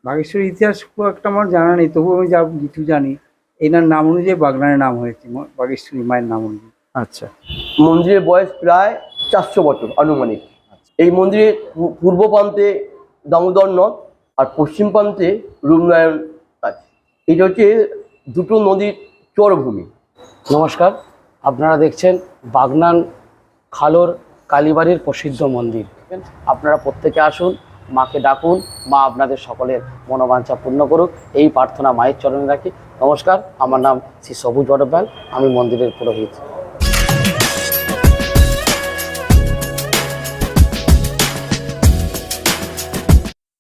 বাগেশ্বরীর ইতিহাস খুব একটা আমার জানা নেই, তবুও আমি যা কিছু জানি এনার নাম অনুযায়ী বাগনানের নাম হয়েছে, বাগেশ্বরী মায়ের নাম অনুযায়ী। আচ্ছা, মন্দিরের বয়স প্রায় 400 বছর আনুমানিক। এই মন্দিরের পূর্ব প্রান্তে দামোদর নদ আর পশ্চিম প্রান্তে রূপনারায়ণ আছে। এটা হচ্ছে দুটো নদীর চরভূমি। নমস্কার, আপনারা দেখছেন বাগনান খালোর কালীবাড়ির প্রসিদ্ধ মন্দির। আপনারা প্রত্যেকে আসুন, মাকে ডাকুন, মা আপনাদের সকলের মনোবাঞ্ছা পূর্ণ করুক, এই প্রার্থনা মায়ের চরণে রাখি। নমস্কার, আমার নাম শ্রী সবুজ বড়পাল, আমি মন্দিরের পুরোহিত।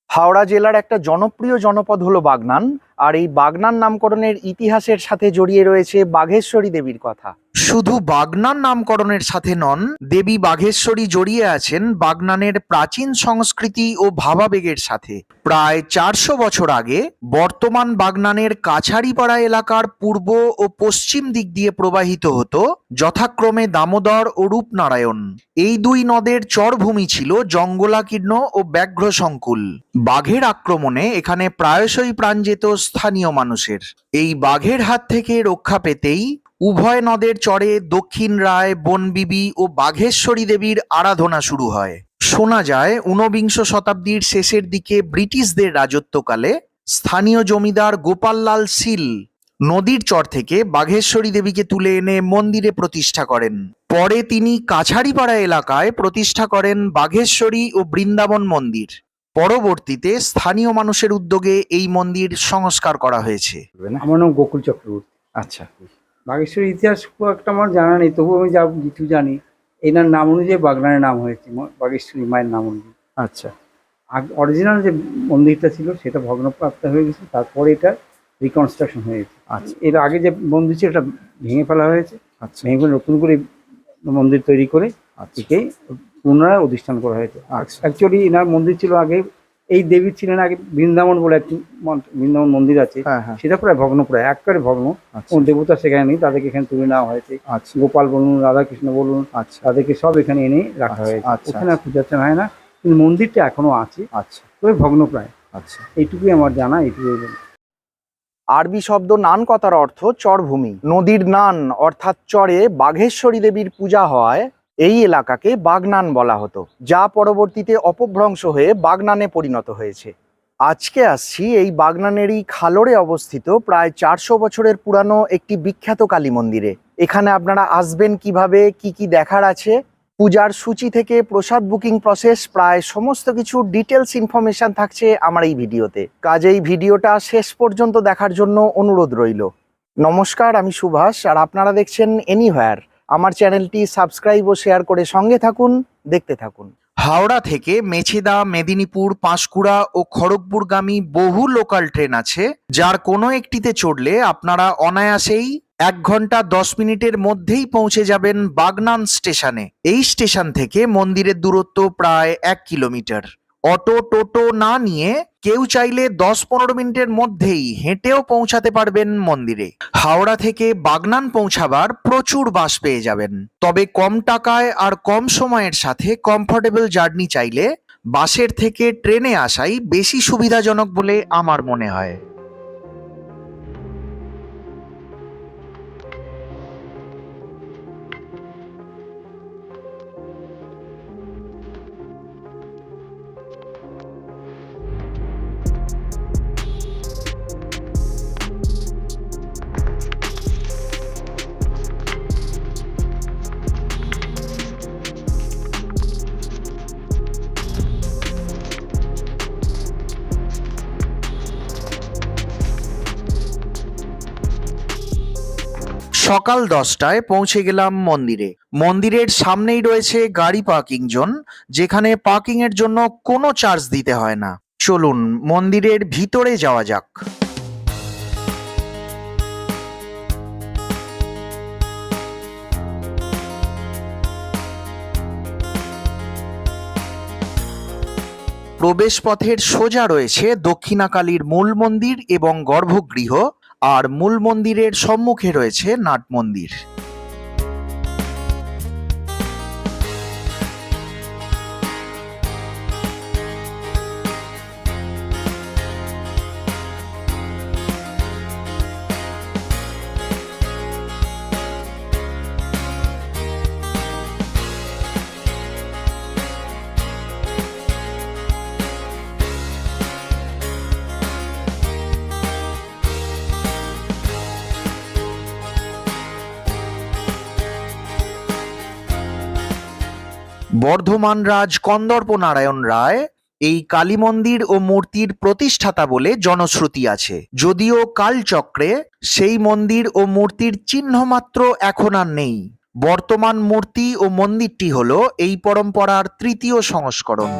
হাওড়া জেলার একটা জনপ্রিয় জনপদ হলো বাগনান, আর এই বাগনান নামকরণের ইতিহাসের সাথে জড়িয়ে রয়েছে বাঘেশ্বরী দেবীর কথা। শুধু বাগনান নামকরণের সাথে নন, দেবী বাঘেশ্বরী জড়িয়ে আছেন বাগনানের প্রাচীন সংস্কৃতি ও ভাবাবেগের সাথে। প্রায় 400 বছর আগে বর্তমান বাগনানের কাছারিপাড়া এলাকার পূর্ব ও পশ্চিম দিক দিয়ে প্রবাহিত হতো যথাক্রমে দামোদর ও রূপনারায়ণ। এই দুই নদের চরভূমি ছিল জঙ্গলাকীর্ণ ও ব্যাঘ্র সংকুল। বাঘের আক্রমণে এখানে প্রায়শই প্রাণ যেত স্থানীয় মানুষের। এই বাঘের হাত থেকে রক্ষা পেতেই উভয় নদের চরে দক্ষিণ রায়, বনবিবি ও বাঘেশ্বরী দেবীর আরাধনা শুরু হয়। শোনা যায় ঊনবিংশ শতাব্দীর শেষের দিকে ব্রিটিশদের রাজত্বকালে স্থানীয় জমিদার গোপাললাল শীল নদীর চর থেকে বাঘেশ্বরী দেবীকে তুলে এনে মন্দিরে প্রতিষ্ঠা করেন। পরে তিনি কাছারিপাড়া এলাকায় প্রতিষ্ঠা করেন বাঘেশ্বরী ও বৃন্দাবন মন্দির। পরবর্তীতে স্থানীয় মানুষের উদ্যোগে এই মন্দির সংস্কার করা হয়েছে। আমার নাম গোকুল চক্রবর্তী। আচ্ছা, বাগেশ্বরীর ইতিহাস খুব একটা আমার জানা নেই, তবুও আমি যা কিছু জানি এনার নাম অনুযায়ী বাগনানের নাম হয়েছে, বাগেশ্বরী মায়ের নাম অনুযায়ী। আচ্ছা, অরিজিনাল যে মন্দিরটা ছিল সেটা ভগ্নপ্রাপ্ত হয়ে গেছে, তারপরে এটা রিকনস্ট্রাকশন হয়েছে। আচ্ছা, এর আগে যে মন্দির ছিল এটা ভেঙে ফেলা হয়েছে, আচ্ছা, ভেঙে ফেলে নতুন করে মন্দির তৈরি করে একে পুনরায় অধিষ্ঠান করা হয়েছে। আচ্ছা। অ্যাকচুয়ালি এনার মন্দির ছিল আগে, এই দেবী ছিলেন আগে বৃন্দাবন বলে একটি বৃন্দাবন মন্দির আছে, হ্যাঁ, হ্যাঁ। সেটা প্রায় ভগ্ন, প্রায় একবারে ভগ্ন। আচ্ছা, কোন দেবতা সেখানে নেই, তাদেরকে এখানে তুলে নেওয়া হয়েছে। আচ্ছা, গোপাল বলুন, রাধাকৃষ্ণ বলুন, আচ্ছা, তাদেরকে সব এখানে এনে রাখা আচ্ছা, হয়েছে। আচ্ছা, ওখানে আর পূজার্চনা হয় না, কিন্তু মন্দিরটা এখনো আছে, আচ্ছা, তবে ভগ্ন প্রায়। আচ্ছা। এইটুকুই আমার জানা, এইটুকুই বলি। আরবি শব্দ নান কথার অর্থ চরভূমি। নদীর নান অর্থাৎ চরে বাঘেশ্বরী দেবীর পূজা হওয়ায় এই এলাকাকে বাগনান বলা হতো, যা পরবর্তীতে অপভ্রংশ হয়ে বাগনানে পরিণত হয়েছে। আজকে আসছি এই বাগনানেরই খালোরে অবস্থিত প্রায় 400 বছরের পুরানো একটি বিখ্যাত কালী মন্দিরে। এখানে আপনারা আসবেন কিভাবে, কি কি দেখার আছে, পূজার সূচি থেকে প্রসাদ বুকিং প্রসেস, প্রায় সমস্ত কিছু ডিটেলস ইনফরমেশন থাকছে আমার এই ভিডিওতে। কাজেই ভিডিওটা শেষ পর্যন্ত দেখার জন্য অনুরোধ রইল। নমস্কার, আমি সুভাষ, আর আপনারা দেখছেন এনিহোয়ার। আমার চ্যানেলটি সাবস্ক্রাইব ও শেয়ার করে সঙ্গে থাকুন, দেখতে থাকুন। হাওড়া থেকে মেছেদা, মেদিনীপুর, পাঁশকুড়া ও খড়গপুরগামী বহু লোকাল ট্রেন আছে, যার কোনো একটিতে চড়লে আপনারা অনায়াসেই 1 ঘন্টা 10 মিনিটের মধ্যেই পৌঁছে যাবেন বাগনান স্টেশনে। এই স্টেশন থেকে মন্দিরের দূরত্ব প্রায় 1 কিলোমিটার। অটো টোটো না নিয়ে কেউ চাইলে 10-15 মিনিটের মধ্যেই হেঁটেও পৌঁছাতে পারবেন মন্দিরে। হাওড়া থেকে বাগনান পৌঁছাবার প্রচুর বাস পেয়ে যাবেন, তবে কম টাকায় আর কম সময়ের সাথে কমফোর্টেবল জার্নি চাইলে বাসের থেকে ট্রেনে আসাই বেশি সুবিধাজনক বলে আমার মনে হয়। সকাল 10টায় পৌঁছে গেলাম মন্দিরে। মন্দিরের সামনেই রয়েছে গাড়ি পার্কিং জোন, যেখানে পার্কিং এর জন্য কোনো চার্জ দিতে হয় না। চলুন মন্দিরের ভিতরে যাওয়া যাক। প্রবেশপথের সোজা রয়েছে দক্ষিণাকালীর মূল মন্দির এবং গর্ভগৃহ, আর মূল মন্দিরের সম্মুখে রয়েছে নাট মন্দির। বর্ধমান রাজ কন্দর্প নারায়ণ রায় এই কালী মন্দির ও মূর্তির প্রতিষ্ঠাতা বলে জনশ্রুতি আছে, যদিও কালচক্রে সেই মন্দির ও মূর্তির চিহ্ন মাত্র এখন আর নেই। বর্তমান মূর্তি ও মন্দিরটি হলো এই পরম্পরার তৃতীয় সংস্করণ।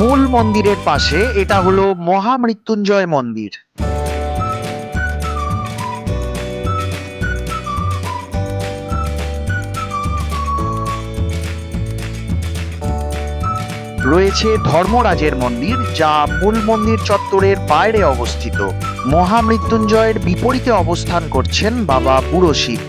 মূল মন্দিরের পাশে এটা হলো মহামৃত্যুঞ্জয় মন্দির। রয়েছে ধর্মরাজের মন্দির, যা মূল মন্দির চত্বরের বাইরে অবস্থিত। মহামৃত্যুঞ্জয়ের বিপরীতে অবস্থান করছেন বাবা বুড়ো শিব।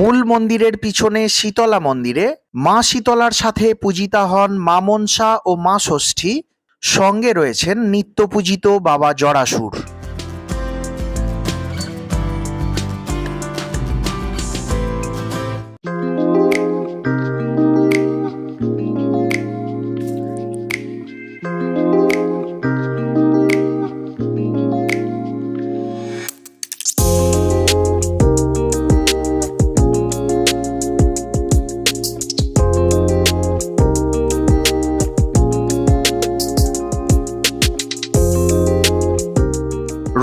মূল মন্দিরের পিছনে শীতলা মন্দিরে মা শীতলার সাথে পূজিতা হন মা মনসা ও মা ষষ্ঠী। সঙ্গে রয়েছেন নিত্য পূজিত বাবা জরাসুর।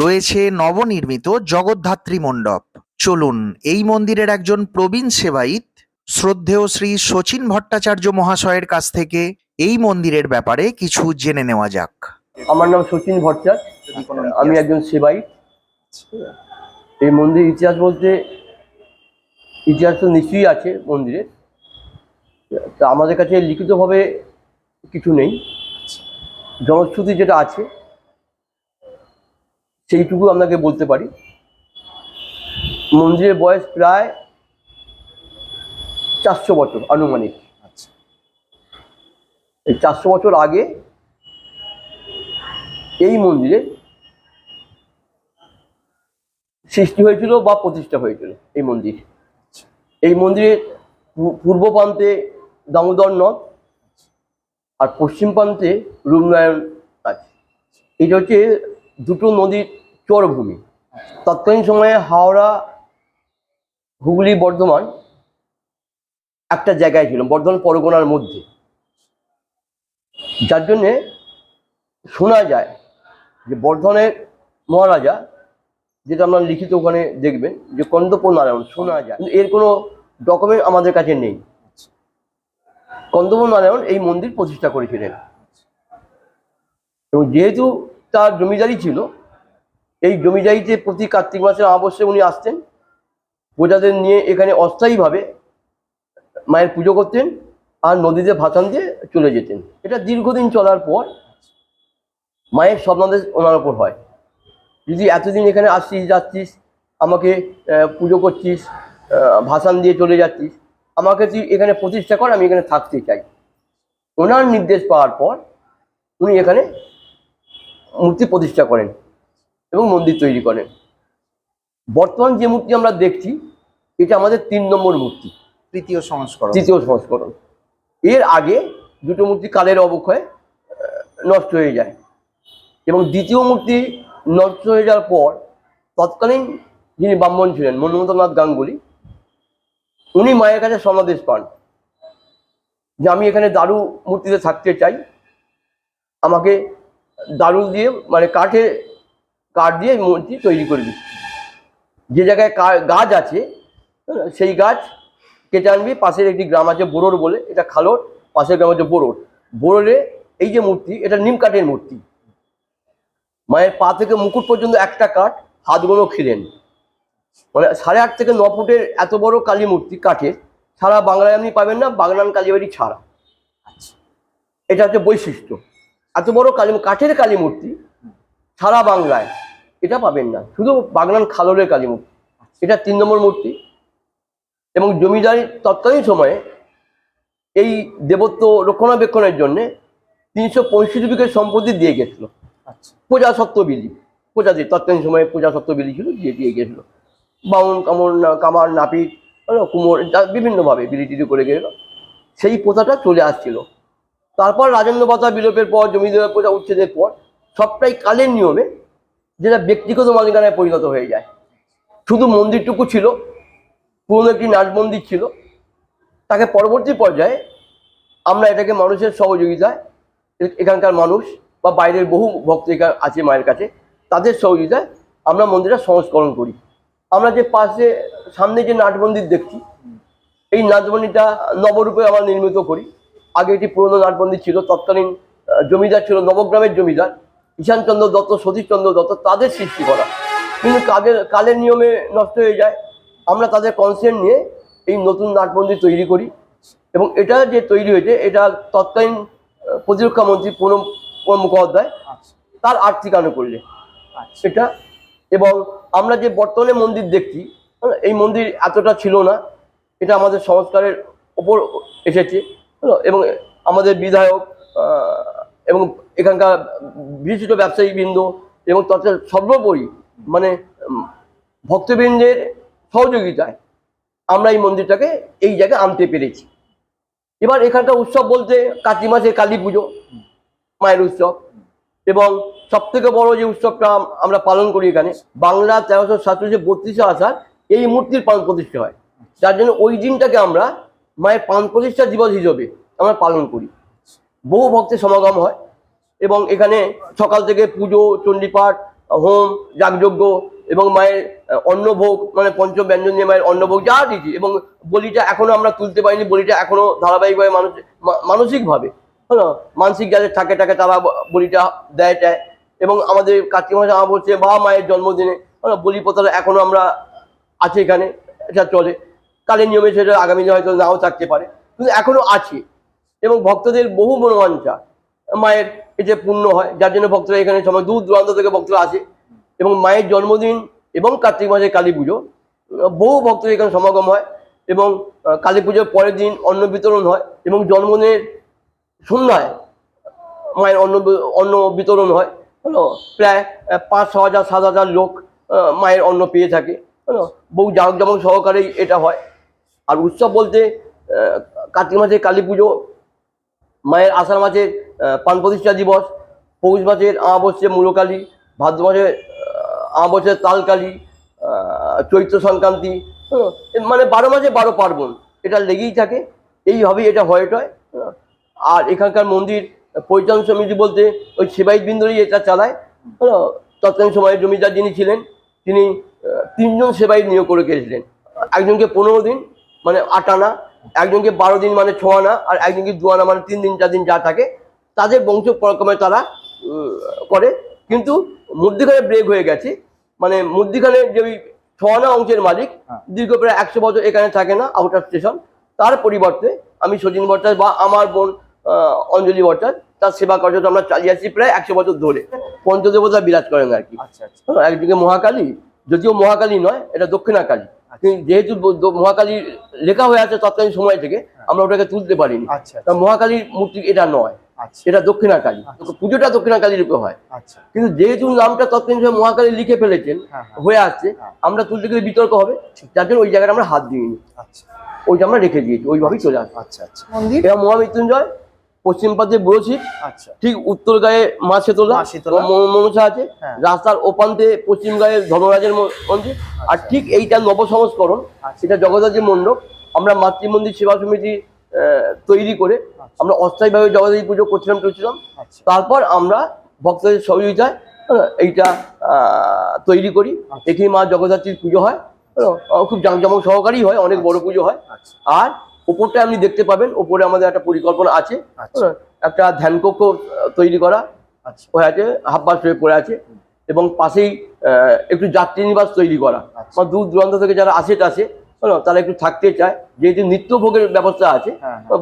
রয়েছে নবনির্মিত জগদ্ধাত্রী মণ্ডপ। চলুন এই মন্দিরের একজন প্রবীণ সেবায়িত শ্রদ্ধেয় শ্রী শচীন ভট্টাচার্য মহাশয়ের কাছ থেকে এই মন্দিরের ব্যাপারে কিছু জেনে নেওয়া যাক। আমার নাম শচীন ভট্টাচার্য, আমি একজন সেবায়িত। এই মন্দিরের ইতিহাস বলতে ইতিহাস তো নিশ্চয়ই আছে মন্দিরের, তা আমাদের কাছে লিখিতভাবে কিছু নেই। জনশ্রুতি যেটা আছে সেইটুকু আপনাকে বলতে পারি। মন্দিরের বয়স প্রায় 400 বছর আনুমানিক। এই 400 বছর আগে এই মন্দিরে সৃষ্টি হয়েছিল বা প্রতিষ্ঠা হয়েছিল এই মন্দির। এই মন্দিরের পূর্ব প্রান্তে দামোদর নদ আর পশ্চিম প্রান্তে রূপনারায়ণ আছে। এটা হচ্ছে দুটো নদীর চরভূমি। তৎকালীন সময়ে হাওড়া, হুগলি, বর্ধমান একটা জায়গায় ছিল, বর্ধমান পরগনার মধ্যে। যার জন্যে শোনা যায় যে বর্ধমানের মহারাজা, যেটা আপনার লিখিত ওখানে দেখবেন যে কন্দর্প নারায়ণ, শোনা যায়, কিন্তু এর কোনো ডকুমেন্ট আমাদের কাছে নেই। কন্দর্প নারায়ণ এই মন্দির প্রতিষ্ঠা করেছিলেন এবং যেহেতু তার জমিদারি ছিল, এই জমিদারিতে প্রতি কার্তিক মাসের অমাবস্যায় উনি আসতেন, প্রজাদের নিয়ে এখানে অস্থায়ীভাবে মায়ের পুজো করতেন আর নদীতে ভাসান দিয়ে চলে যেতেন। এটা দীর্ঘদিন চলার পর মায়ের স্বপ্নাদেশ ওনার ওপর হয়, যদি এতদিন এখানে আসছিস যাচ্ছিস, আমাকে পুজো করছিস, ভাসান দিয়ে চলে যাচ্ছিস, আমাকে তুই এখানে প্রতিষ্ঠা কর, আমি এখানে থাকতে চাই। ওনার নির্দেশ পাওয়ার পর উনি এখানে মূর্তি প্রতিষ্ঠা করেন এবং মন্দির তৈরি করেন। বর্তমান যে মূর্তি আমরা দেখছি এটা আমাদের 3 নম্বর মূর্তি, তৃতীয় সংস্করণ। তৃতীয় সংস্করণ। এর আগে দুটো মূর্তি কালের অবক্ষয়ে নষ্ট হয়ে যায় এবং দ্বিতীয় মূর্তি নষ্ট হয়ে যাওয়ার পর তৎকালীন যিনি ব্রাহ্মণ ছিলেন মন্মথনাথ গাঙ্গুলি, উনি মায়ের কাছে সমাদেশ পান যে আমি এখানে দারু মূর্তিতে থাকতে চাই, আমাকে দারু দিয়ে মানে কাঠ দিয়ে মূর্তি তৈরি করে দিচ্ছি। যে জায়গায় গাছ আছে সেই গাছ কেটে আনবি, পাশের একটি গ্রাম আছে বোরোর বলে, এটা খালোর পাশের গ্রাম হচ্ছে বোরোর। বোরোরে এই যে মূর্তি, এটা নিম কাঠের মূর্তি। মায়ের পা থেকে মুকুট পর্যন্ত একটা কাঠ, হাতগুলো খিলেন, মানে 8.5 থেকে 9 ফুটের এত বড় কালী মূর্তি কাঠের, সারা বাংলায় আপনি পাবেন না, বাগনান কালীবাড়ি ছাড়া। এটা হচ্ছে বৈশিষ্ট্য। এত বড় কাঠের কালী মূর্তি সারা বাংলায় এটা পাবেন না, শুধু বাগনান খালোরের কালী মূর্তি। এটা 3 নম্বর মূর্তি। এবং জমিদারি তৎকালীন সময়ে এই দেবত্ব রক্ষণাবেক্ষণের জন্য 365 বিঘে সম্পত্তি দিয়ে গেছিল। আচ্ছা প্রজাসত্ব বিলি, প্রজাদের তৎকালীন সময়ে প্রজাসত্ব বিলি ছিল, দিয়ে গেছিল। বাউন কামার নাপিত কুমোর বিভিন্নভাবে বিলি টিলি করে গেল। সেই প্রথাটা চলে আসছিল। তারপর রাজেন্দ্র প্রথা বিলোপের পর, জমিদার প্রথা উচ্ছেদের পর সবটাই কালের নিয়মে যেটা ব্যক্তিগত মালিকানায় পরিণত হয়ে যায়। শুধু মন্দিরটুকু ছিল, পুরনো একটি নাট মন্দির ছিল। তাকে পরবর্তী পর্যায়ে আমরা এটাকে মানুষের সহযোগিতায়, এখানকার মানুষ বা বাইরের বহু ভক্ত এখানে আছে মায়ের কাছে, তাদের সহযোগিতায় আমরা মন্দিরটা সংস্করণ করি। আমরা যে পাশে সামনে যে নাট মন্দির দেখছি, এই নাট মন্দিরটা নবরূপে আমরা নির্মিত করি। আগে এটি পুরনো নাট মন্দির ছিল। তৎকালীন জমিদার ছিল নবগ্রামের জমিদার ঈশানচন্দ্র দত্ত, সতীশচন্দ্র দত্ত, তাদের সৃষ্টি করা। কিন্তু কালের নিয়মে নষ্ট হয়ে যায়। আমরা তাদের কনসেন্ট নিয়ে এই নতুন নাট মন্দির তৈরি করি। এবং এটা যে তৈরি হয়েছে, এটা তৎকালীন প্রতিরক্ষা মন্ত্রী প্রণব মুখোপাধ্যায় তার আর্থিক আনুকূল্যে সেটা। এবং আমরা যে বর্তমানে মন্দির দেখছি, এই মন্দির এতটা ছিল না। এটা আমাদের সংস্কারের ওপর এসেছে। এবং আমাদের বিধায়ক এবং এখানকার বিশিষ্ট ব্যবসায়ীবৃন্দ এবং তথা সর্বোপরি মানে ভক্তবৃন্দের সহযোগিতায় আমরা এই মন্দিরটাকে এই জায়গায় আনতে পেরেছি। এবার এখানকার উৎসব বলতে কার্তিক মাসে কালী পুজো, মায়ের উৎসব। এবং সব থেকে বড় যে উৎসবটা আমরা পালন করি এখানে, বাংলা 1337-32 আষাঢ় এই মূর্তির প্রাণ প্রতিষ্ঠা হয়। যার জন্য ওই দিনটাকে আমরা মায়ের প্রাণ প্রতিষ্ঠা দিবস হিসেবে আমরা পালন করি। বহু ভক্তের সমাগম হয় এবং এখানে সকাল থেকে পুজো, চণ্ডীপাঠ, হোম, যাগযজ্ঞ এবং মায়ের অন্নভোগ, মানে পঞ্চম ব্যঞ্জন নিয়ে মায়ের অন্নভোগ যা দিচ্ছি। এবং বলিটা এখনো আমরা তুলতে পারিনি। বলিটা এখনো ধারাবাহিকভাবে মানসিকভাবে মানসিক যাদের থাকে তারা বলিটা দেয়। এবং আমাদের কার্তিক মাসে অমাবস্যা বা মায়ের জন্মদিনে বলি প্রথাটা এখনো আমরা আছে এখানে, এটা চলে। কালের নিয়মে সেটা আগামী দিনে হয়তো নাও থাকতে পারে, কিন্তু এখনো আছে। এবং ভক্তদের বহু মনোবাঞ্ছা মায়ের এতে পূর্ণ হয়, যার জন্য ভক্তরা এখানে সময় দূর দূরান্ত থেকে ভক্তরা আসে। এবং মায়ের জন্মদিন এবং কার্তিক মাসে কালী পুজো বহু ভক্তদের এখানে সমাগম হয়। এবং কালী পুজোর পরের দিন অন্ন বিতরণ হয় এবং জন্মদিনের সন্ধ্যায় মায়ের অন্ন বিতরণ হয়। প্রায় 5-6 হাজার 7 হাজার লোক মায়ের অন্ন পেয়ে থাকে। বহু জাঁকজমক সহকারেই এটা হয়। আর উৎসব বলতে কার্তিক মাসে কালী পুজো, মায়ের আষাঢ় মাসের প্রাণ প্রতিষ্ঠা দিবস, পৌষ মাসের অমাবস্যা মূলকালী, ভাদ্র মাসের অমাবস্যার তালকালী, চৈত্র সংক্রান্তি, মানে 12 মাসে 12 পার্বণ এটা লেগেই থাকে। এইভাবেই এটা হয়। আর এখানকার মন্দির পরিচালন সমিতি বলতে ওই সেবায়িতবৃন্দই এটা চালায়। তৎকালীন সময়ে জমিদার যিনি ছিলেন, তিনি 3 জন সেবায়িত নিয়োগ করে গেছিলেন। একজনকে 15 দিন মানে 8 আনা, একজনকে 12 দিন মানে 6 আনা, আর একজনকে 2 আনা মানে 3 দিন 4 দিন যা থাকে তাদের বংশ পরক্রমে তারা করে। কিন্তু মধ্যিখানে ব্রেক হয়ে গেছে। মানে মধ্যিখানে যে ওই 6 আনা অংশের মালিক দীর্ঘ প্রায় 100 বছর এখানে থাকে না, আউটার স্টেশন। তার পরিবর্তে আমি সচিন ভট্টাচার্য বা আমার বোন অঞ্জলি ভট্টাচার্য তার সেবা কার্যটা আমরা চালিয়ে আসছি প্রায় 100 বছর ধরে। পঞ্চদেবতা বিরাজ করেন আর কি। একদিকে মহাকালী, যদিও মহাকালী নয়, এটা দক্ষিণা কালী। যেহেতু মহাকালী লেখা হয়ে আছে তৎকালীন সময় থেকে, আমরা ওটাকে তুলতে পারিনি। মহাকালীর মূর্তি এটা নয়, এটা দক্ষিণা কালী। পুজোটা দক্ষিণা কালীর রূপে হয়। কিন্তু যেহেতু নামটা তৎকালীন সময় মহাকালী লিখে ফেলেছেন হয়ে আসছে, আমরা তুলতে গেলে বিতর্ক হবে, যার জন্য ওই জায়গাটা আমরা হাত দিইনি। ওইটা আমরা রেখে দিয়েছি, ওইভাবেই চলে আসবে। মন্দির এটা মহামৃত্যুঞ্জয়, পশ্চিম পাশে বুড়োশিব, ঠিক উত্তর গায়ে মা শীতলা মনসা আছে। রাস্তার ওপান্তে পশ্চিম গায়ে ধর্মরাজের মন্দির। আর ঠিক এইটা নবসংস্করণ, এটা জগদ্ধাত্রী মণ্ডপ। আমরা মাতৃমন্দির সেবা সমিতি তৈরি করে আমরা অস্থায়ীভাবে জগদ্ধাত্রী পুজো করছিলাম। তারপর আমরা ভক্তদের সহযোগিতায় এইটা তৈরি করি। এখানে মা জগদ্ধাত্রীর পুজো হয়, খুব জাঁকজমক সহকারী হয়, অনেক বড় পুজো হয়। আর উপরটা আপনি দেখতে পাবেন, উপরে আমাদের একটা পরিকল্পনা আছে, একটা ধ্যানকক্ষ তৈরি করা হয়ে আছে, হাফবাস হয়ে পড়ে আছে। এবং পাশেই একটু যাত্রী নিবাস তৈরি করা। দূর দূরান্ত থেকে যারা আসে তারা একটু থাকতে চায়, যেহেতু নিত্য ভোগের ব্যবস্থা আছে,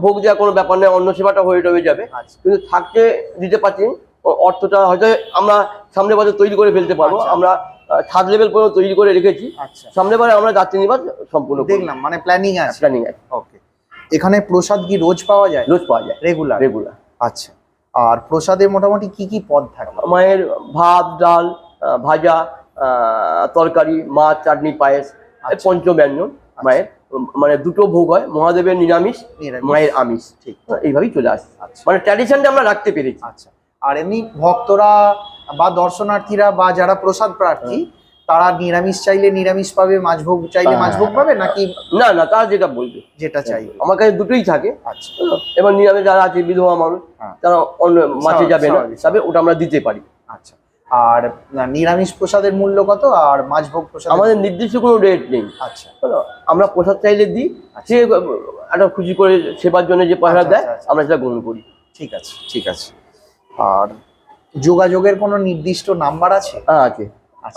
ভোগ দেওয়া কোনো ব্যাপার নেই, অন্য সেবাটা হয়ে যাবে। কিন্তু থাকতে দিতে পারছি, অর্থটা হয়তো আমরা সামনের বছর তৈরি করে ফেলতে পারবো। আমরা ছাদ লেভেল পর্যন্ত তৈরি করে রেখেছি। আচ্ছা, সামনে বারে আমরা যাত্রী নিবাস সম্পূর্ণ দেখলাম মানে প্ল্যানিং আছে। প্ল্যানিং আছে, ওকে। এখানে প্রসাদ কি রোজ পাওয়া যায়? রোজ পাওয়া যায়, রেগুলার? রেগুলার। আচ্ছা, আর প্রসাদে মোটামুটি কি কি পদ থাকে? মায়ের ভাত, ডাল, ভাজা, তরকারি, মাছ, চাটনি, পায়েস, এই পঞ্চব্যঞ্জন মায়ের। মানে দুটো ভোগ হয়, মহাদেবের নিরামিষ, মায়ের আমিষ, ঠিক এইভাবেই চলে আসে। আচ্ছা, মানে ট্র্যাডিশনটা আমরা রাখতে পেরেছি। আচ্ছা। আর এমনি ভক্তরা বা দর্শনার্থীরা বা যারা প্রসাদ প্রার্থী তারা নিরামিষ চাইলে নিরামিষ পাবে, মাছভোগ চাইলে মাছভোগ পাবে, নাকি? না না, তারা যেটা বলবে, যেটা চাইবে। আমার কাছে দুটোই থাকে। আচ্ছা, এবার নিরামিষ যারা আছে বিধবা মানুষ, তারা অন্য মাছে যাবে না, তবে ওটা আমরা দিতে পারি। আচ্ছা। আর নিরামিষ প্রসাদের মূল্য কত, আর মাছভোগ প্রসাদ? আমাদের নির্দিষ্ট কোনো রেট নেই। আচ্ছা, আমরা প্রসাদ চাইলে দিই, সে একটা খুশি করে সেবার জন্য যে পয়সা দেয় আমরা সেটা গ্রহণ করি। ঠিক আছে, ঠিক আছে। আর যোগাযোগের কোনো নির্দিষ্ট নাম্বার আছে? হ্যাঁ আছে।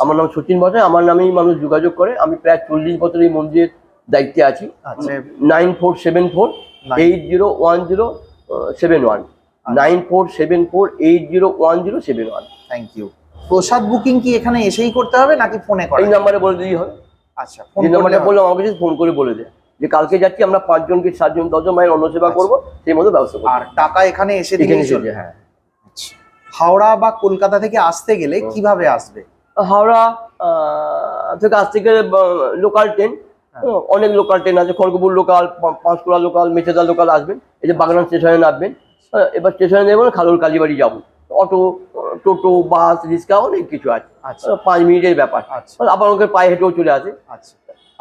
আমার নাম সচিন ভট্টাচার্য, আমার নামেই মানুষ যোগাযোগ করে। আমি প্রায় 40 বছর এই মন্দিরের দায়িত্বে আছি। আচ্ছা। 9474801071, 9474801071। Thank you. প্রসাদ বুকিং কি এখানে এসেই করতে হবে নাকি ফোনে করা? এই নাম্বারে বলে দিই হবে। আচ্ছা, এই নাম্বারে বললাম, আমাকে ফোন করে বলে দেয় যে কালকে যাচ্ছি আমরা 5 জন কি 7 জন 10 জন মায়ের অন্ন সেবা করবো, সেই মতো ব্যবস্থা করবো। আর টাকা এখানে এসে এখানে দিলেই এসে চলবে? হ্যাঁ। আচ্ছা। হাওড়া বা কলকাতা থেকে আসতে গেলে কিভাবে আসবে? হাওড়া থেকে আসতে গেলে লোকাল ট্রেন, অনেক লোকাল ট্রেন আছে, Kharagpur local, Panskura local, Mecheda local আসবেন, এই যে বাগনান স্টেশনে নামবেন। এবার স্টেশনে নেবেন খালুর কালীবাড়ি যাবো, অটো, টোটো, বাস, রিক্সা অনেক কিছু আছে। আচ্ছা, 5 মিনিটের ব্যাপার। আচ্ছা, আবার ওকে পায়ে হেঁটেও চলে আসে। আচ্ছা।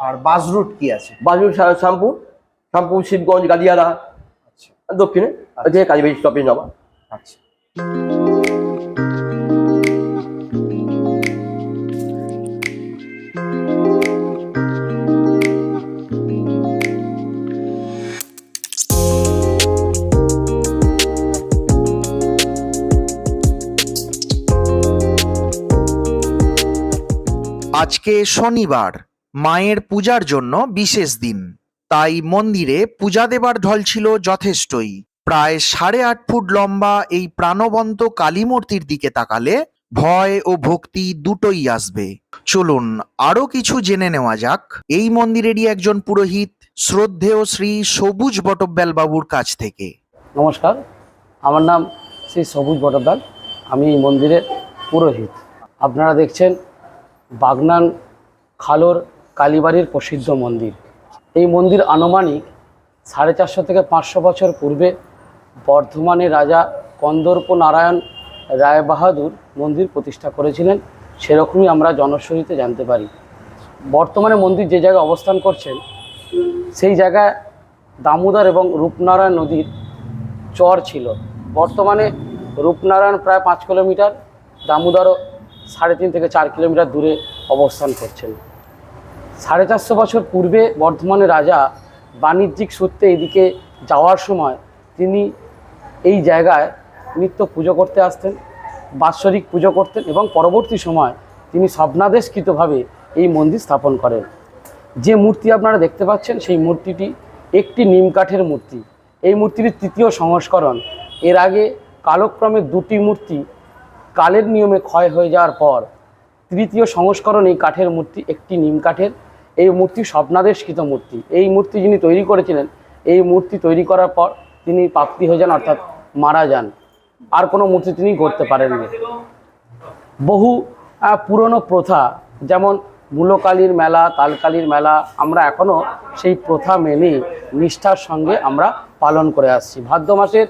আর বাস রুট কি আছে? বাসুর শ্যামপুর, শিবগঞ্জ, গাদিয়ারা, আচ্ছা, দক্ষিণে ওদিকে কালীবাড়ি স্টপেজ নামা। আচ্ছা। আজকে শনিবার, মায়ের পূজার জন্য বিশেষ দিন, তাই মন্দিরে পূজা দেবার ঢল ছিল যথেষ্টই। প্রায় 8.5 ফুট লম্বা এই প্রাণবন্ত কালী মূর্তির দিকে তাকালে ভয় ও ভক্তি দুটোই আসবে। চলুন আরো কিছু জেনে নেওয়া যাক এই মন্দিরেরই একজন পুরোহিত শ্রদ্ধেয় শ্রী সবুজ বটব্যাল বাবুর কাছ থেকে। নমস্কার, আমার নাম শ্রী সবুজ বটব্যাল, আমি এই মন্দিরের পুরোহিত। আপনারা দেখছেন বাগনান খালোর কালীবাড়ির প্রসিদ্ধ মন্দির। এই মন্দির আনুমানিক 450 থেকে 500 বছর পূর্বে বর্ধমানের রাজা কন্দর্প নারায়ণ রায়বাহাদুর মন্দির প্রতিষ্ঠা করেছিলেন, সেরকমই আমরা জনশ্রুতিতে জানতে পারি। বর্তমানে মন্দির যে জায়গায় অবস্থান করছেন সেই জায়গায় দামোদর এবং রূপনারায়ণ নদীর চর ছিল। বর্তমানে রূপনারায়ণ প্রায় 5 কিলোমিটার, দামোদরও 3.5 থেকে 4 কিলোমিটার দূরে অবস্থান করছেন। 450 বছর পূর্বে বর্ধমানের রাজা বাণিজ্যিক সূত্রে এদিকে যাওয়ার সময় তিনি এই জায়গায় নিত্য পুজো করতে আসতেন, বাৎসরিক পুজো করতেন এবং পরবর্তী সময় তিনি স্বপ্নাদেশকৃতভাবে এই মন্দির স্থাপন করেন। যে মূর্তি আপনারা দেখতে পাচ্ছেন সেই মূর্তিটি একটি নিম কাঠের মূর্তি। এই মূর্তির 3য় সংস্করণ। এর আগে কালক্রমে 2টি মূর্তি কালের নিয়মে ক্ষয় হয়ে যাওয়ার পর 3য় সংস্করণ এই কাঠের মূর্তি, একটি নিম কাঠের। এই মূর্তি স্বপ্নাদেশকৃত মূর্তি। এই মূর্তি যিনি তৈরি করেছিলেন, এই মূর্তি তৈরি করার পর তিনি প্রাপ্তি হয়ে যান, অর্থাৎ মারা যান। আর কোনো মূর্তি তিনি গড়তে পারেননি। বহু পুরনো প্রথা, যেমন মূলকালীর মেলা, তালকালীর মেলা, আমরা এখনও সেই প্রথা মেনে নিষ্ঠার সঙ্গে আমরা পালন করে আসছি। ভাদ্র মাসের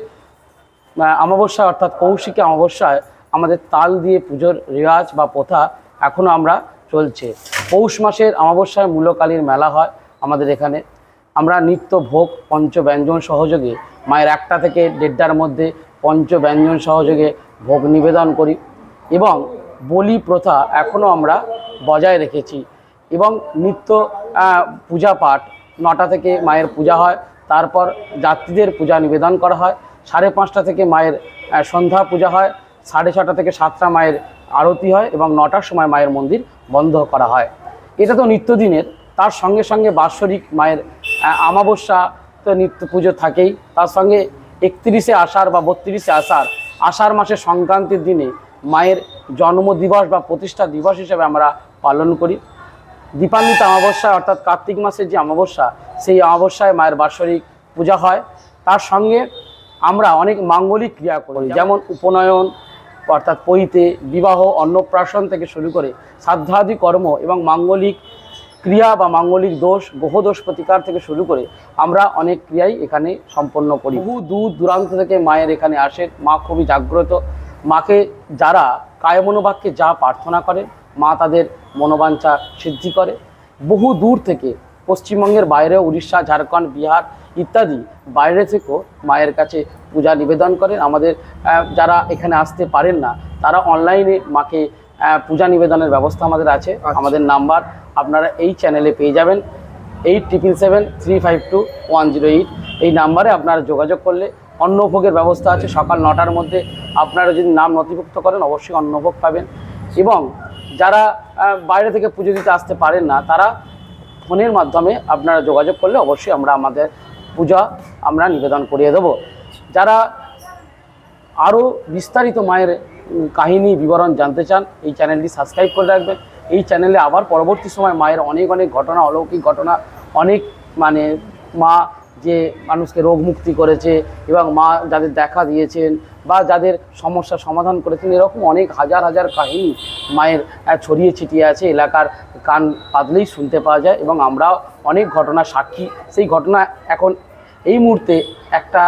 অমাবস্যা অর্থাৎ কৌশিকী অমাবস্যায় আমাদের তাল দিয়ে পুজোর রেওয়াজ বা প্রথা এখনও আমরা চলছে। পৌষ মাসের অমাবস্যায় মূলকালীর মেলা হয় আমাদের এখানে। আমরা নিত্য ভোগ পঞ্চব্যঞ্জন সহযোগে মায়ের 1টা থেকে 1.5টার মধ্যে পঞ্চব্যঞ্জন সহযোগে ভোগ নিবেদন করি এবং বলি প্রথা এখনও আমরা বজায় রেখেছি। এবং নিত্য পূজা পাঠ 9টা থেকে মায়ের পূজা হয়, তারপর যাত্রীদের পূজা নিবেদন করা হয়। 5:30টা থেকে মায়ের সন্ধ্যা পূজা হয়, 6:30টা থেকে 7টা মায়ের আরতি হয় এবং 9টার সময় মায়ের মন্দির বন্ধ করা হয়। এটা তো নিত্যদিনের। তার সঙ্গে সঙ্গে বাৎসরিক মায়ের অমাবস্যা তো নিত্য পুজো থাকেই। তার সঙ্গে 31শে আষাঢ় বা 32শে আষাঢ় মাসের সংক্রান্তির দিনে মায়ের জন্মদিবস বা প্রতিষ্ঠা দিবস হিসেবে আমরা পালন করি। দীপান্বিতা অমাবস্যা অর্থাৎ কার্তিক মাসের যে অমাবস্যা, সেই অমাবস্যায় মায়ের বাৎসরিক পূজা হয়। তার সঙ্গে আমরা অনেক মাঙ্গলিক ক্রিয়া করি, যেমন উপনয়ন অর্থাৎ পৈতে, বিবাহ, অন্নপ্রাশন থেকে শুরু করে শ্রাদ্ধাদি কর্ম এবং মাঙ্গলিক ক্রিয়া বা মাঙ্গলিক দোষ, গ্রহদোষ প্রতিকার থেকে শুরু করে আমরা অনেক ক্রিয়াই এখানে সম্পন্ন করি। বহু দূর দূরান্ত থেকে মায়ের এখানে আসেন। মা খুবই জাগ্রত। মাকে যারা কায়মনোবাক্যে যা প্রার্থনা করে, মা তাদের মনোবাঞ্ছা সিদ্ধি করে। বহু দূর থেকে, পশ্চিমবঙ্গের বাইরে, উড়িষ্যা, ঝাড়খণ্ড, বিহার ইত্যাদি বাইরে থেকেও মায়ের কাছে পূজা নিবেদন করেন। আমাদের যারা এখানে আসতে পারেন না, তারা অনলাইনে মাকে পূজা নিবেদনের ব্যবস্থা আমাদের আছে। আমাদের নাম্বার আপনারা এই চ্যানেলে পেয়ে যাবেন, 8777352108। এই নাম্বারে আপনারা যোগাযোগ করলে অন্নভোগের ব্যবস্থা আছে। সকাল 9টার মধ্যে আপনারা যদি নাম নথিভুক্ত করেন, অবশ্যই অন্নভোগ পাবেন। এবং যারা বাইরে থেকে পুজো দিতে আসতে পারেন না, তারা ফোনের মাধ্যমে আপনারা যোগাযোগ করলে অবশ্যই আমরা আমাদের পূজা আমরা নিবেদন করিয়ে দেব। যারা আরও বিস্তারিত মায়ের কাহিনী বিবরণ জানতে চান, এই চ্যানেলটি সাবস্ক্রাইব করে রাখবেন। এই চ্যানেলে আবার পরবর্তী সময় মায়ের অনেক অনেক ঘটনা, অলৌকিক ঘটনা, অনেক মা যে মানুষকে রোগ মুক্তি করেছে এবং মা যাদের দেখা দিয়েছেন বা যাদের সমস্যার সমাধান করেছেন, এরকম অনেক হাজার হাজার কাহিনী মায়ের ছড়িয়ে ছিটিয়ে আছে। এলাকার কান পাতলেই শুনতে পাওয়া যায় এবং আমরাও অনেক ঘটনা সাক্ষী। সেই ঘটনা এখন এই মুহূর্তে একটা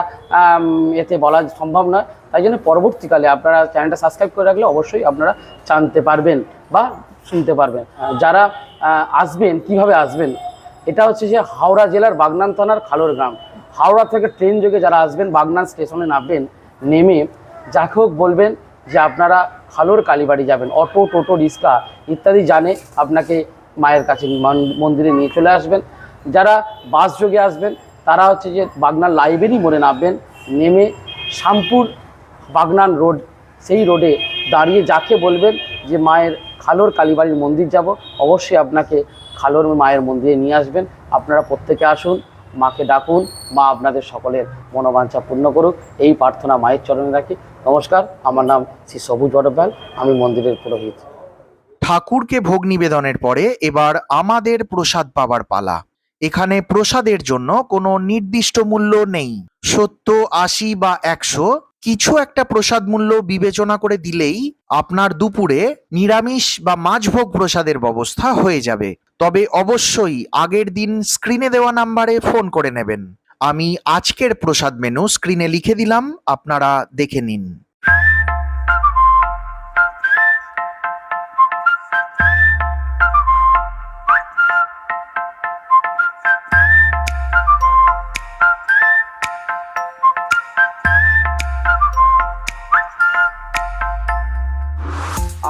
এতে বলা সম্ভব নয়, তাই জন্য পরবর্তীকালে আপনারা চ্যানেলটা সাবস্ক্রাইব করে রাখলে অবশ্যই আপনারা জানতে পারবেন বা শুনতে পারবেন। যারা আসবেন, কিভাবে আসবেন, এটা হচ্ছে যে হাওড়া জেলার বাগনান থানার খালোর গ্রাম। হাওড়া থেকে ট্রেন যোগে যারা আসবেন, বাগনান স্টেশনে নামবেন, নেমে যাকে হোক বলবেন যে আপনারা খালোর কালীবাড়ি যাবেন। অটো, টোটো, রিক্সা ইত্যাদি জানে আপনাকে মায়ের কাছে মন্দিরে নিয়ে চলে আসবেন। যারা বাস যোগে আসবেন, তারা হচ্ছে যে বাগনান লাইব্রেরি মোড়ে নামবেন, নেমে শ্যামপুর বাগনান রোড, সেই রোডে দাঁড়িয়ে যাকে বলবেন যে মায়ের খালোর কালীবাড়ির মন্দির যাব, অবশ্যই আপনাকে খালোর মায়ের মন্দিরে নিয়ে আসবেন। আপনারা প্রত্যেকে আসুন, মাকে ডাকুন, মা আপনাদের সকলের মনোবাঞ্ছা পূর্ণ করুক, এই প্রার্থনা মায়ের চরণে রাখি। নমস্কার, আমার নাম শ্রী সবুজ বড়ব্যাল, আমি মন্দিরের পুরোহিত। ঠাকুরকে ভোগ নিবেদনের পরে এবার আমাদের প্রসাদ পাবার পালা। এখানে প্রসাদের জন্য কোনো নির্দিষ্ট মূল্য নেই। 70, 80 বা 100 কিছু একটা প্রসাদ মূল্য বিবেচনা করে দিলেই আপনার দুপুরে নিরামিষ বা মাছভোগ প্রসাদের ব্যবস্থা হয়ে যাবে। তবে অবশ্যই আগের দিন স্ক্রিনে দেওয়া নাম্বারে ফোন করে নেবেন। আমি আজকের প্রসাদ মেনু স্ক্রিনে লিখে দিলাম, আপনারা দেখে নিন।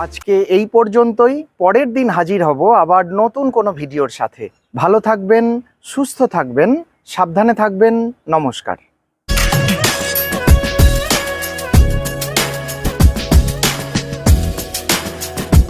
আজকে এই পর্যন্তই। পরের দিন হাজির হব আবার নতুন কোনো ভিডিওর সাথে। ভালো থাকবেন, সুস্থ থাকবেন, সাবধানে থাকবেন। নমস্কার।